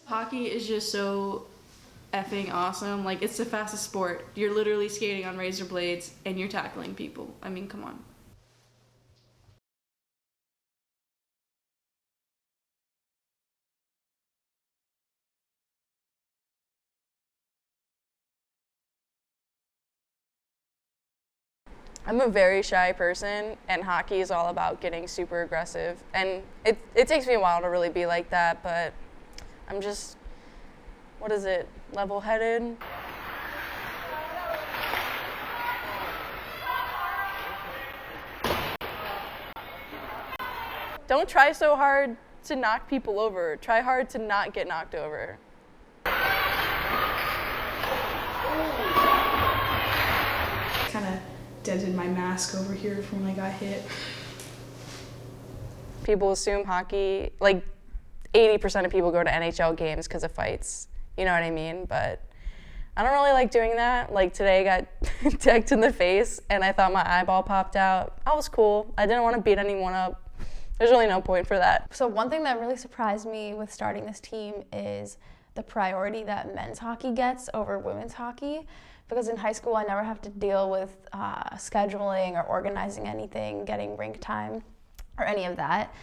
Hockey is just so effing awesome. Like, it's the fastest sport. You're literally skating on razor blades and you're tackling people. I mean, come on. I'm a very shy person, and hockey is all about getting super aggressive. And it takes me a while to really be like that, but I'm just, what is it, level-headed? Don't try so hard to knock people over. Try hard to not get knocked over. Kind of dented my mask over here from when I got hit. People assume hockey, like 80% of people go to NHL games because of fights. You know what I mean? But I don't really like doing that. Like today I got decked in the face and I thought my eyeball popped out. I was cool. I didn't want to beat anyone up. There's really no point for that. So one thing that really surprised me with starting this team is the priority that men's hockey gets over women's hockey. Because in high school I never have to deal with scheduling or organizing anything, getting rink time or any of that,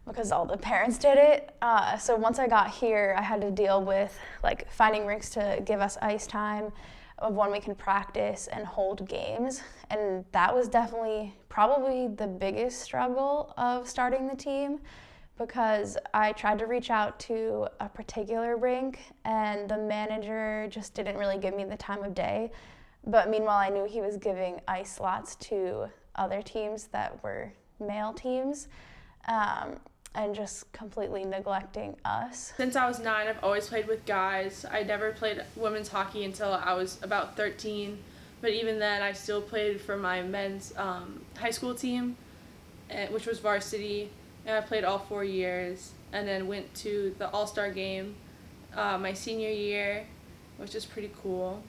because all the parents did it. So once I got here, I had to deal with like finding rinks to give us ice time of when we can practice and hold games. And that was definitely probably the biggest struggle of starting the team, because I tried to reach out to a particular rink and the manager just didn't really give me the time of day. But meanwhile, I knew he was giving ice slots to other teams that were male teams, and just completely neglecting us. Since I was 9, I've always played with guys. I never played women's hockey until I was about 13, but even then I still played for my men's high school team, which was varsity, and I played all 4 years, and then went to the All-Star game my senior year, which is pretty cool.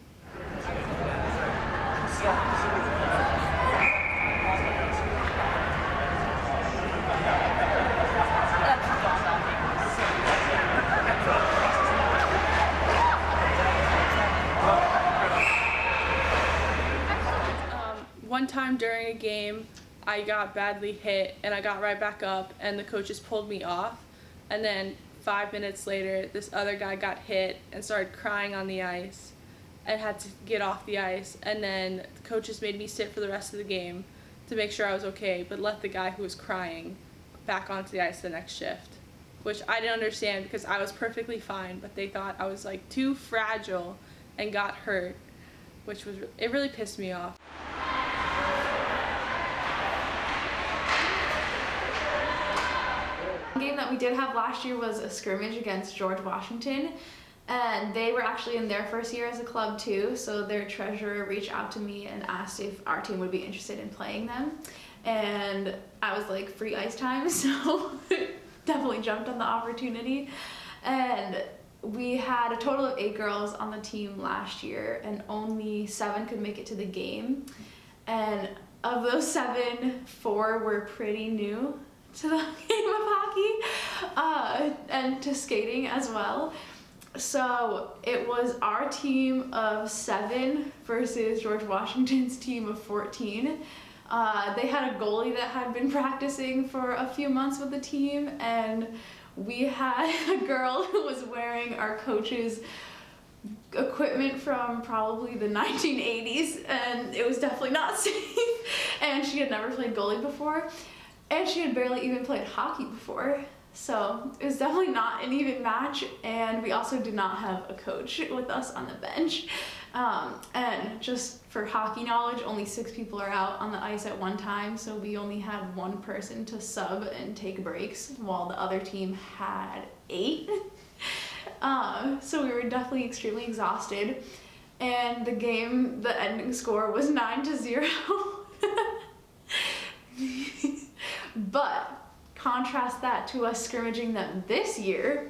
One time during a game, I got badly hit and I got right back up and the coaches pulled me off, and then 5 minutes later this other guy got hit and started crying on the ice and had to get off the ice, and then the coaches made me sit for the rest of the game to make sure I was okay, but let the guy who was crying back onto the ice the next shift, which I didn't understand because I was perfectly fine, but they thought I was like too fragile and got hurt, which was, it really pissed me off. The game that we did have last year was a scrimmage against George Washington, and they were actually in their first year as a club too, so their treasurer reached out to me and asked if our team would be interested in playing them, and I was like, free ice time, so definitely jumped on the opportunity. And we had a total of 8 girls on the team last year, and only 7 could make it to the game, and of those 7, 4 were pretty new to the game of hockey, and to skating as well. So it was our team of 7 versus George Washington's team of 14. They had a goalie that had been practicing for a few months with the team, and we had a girl who was wearing our coach's equipment from probably the 1980s, and it was definitely not safe, and she had never played goalie before. And she had barely even played hockey before, so it was definitely not an even match, and we also did not have a coach with us on the bench. And just for hockey knowledge, only 6 people are out on the ice at one time, so we only had 1 person to sub and take breaks, while the other team had 8. So we were definitely extremely exhausted, and the game, the ending score was 9-0. But contrast that to us scrimmaging them this year.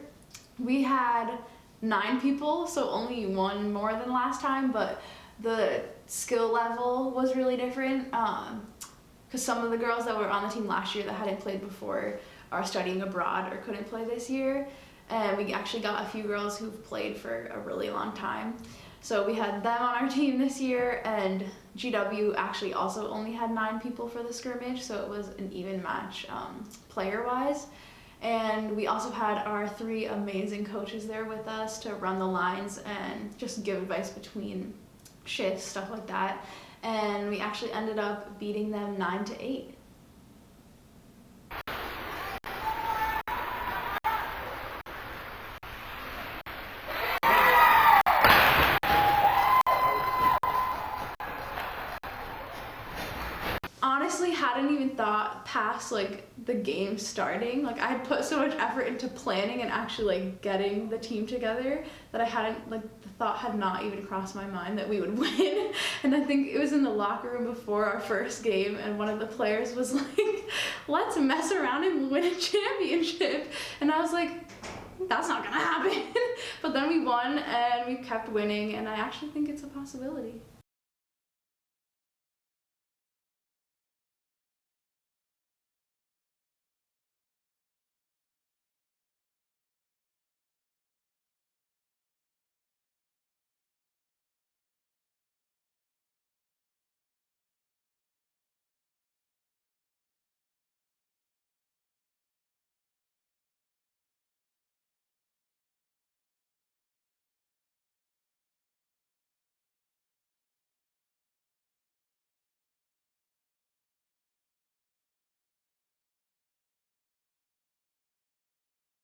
We had 9 people, so only 1 more than last time, but the skill level was really different, because some of the girls that were on the team last year that hadn't played before are studying abroad or couldn't play this year. and we actually got a few girls who've played for a really long time. So we had them on our team this year, and GW actually also only had 9 people for the scrimmage, so it was an even match player-wise. And we also had our 3 amazing coaches there with us to run the lines and just give advice between shifts, stuff like that. And we actually ended up beating them 9-8. Honestly, hadn't even thought past like the game starting. Like I had put so much effort into planning and actually like getting the team together that I hadn't, like the thought had not even crossed my mind that we would win. And I think it was in the locker room before our first game, and one of the players was like, let's mess around and win a championship. And I was like, that's not gonna happen. But then we won and we kept winning, and I actually think it's a possibility.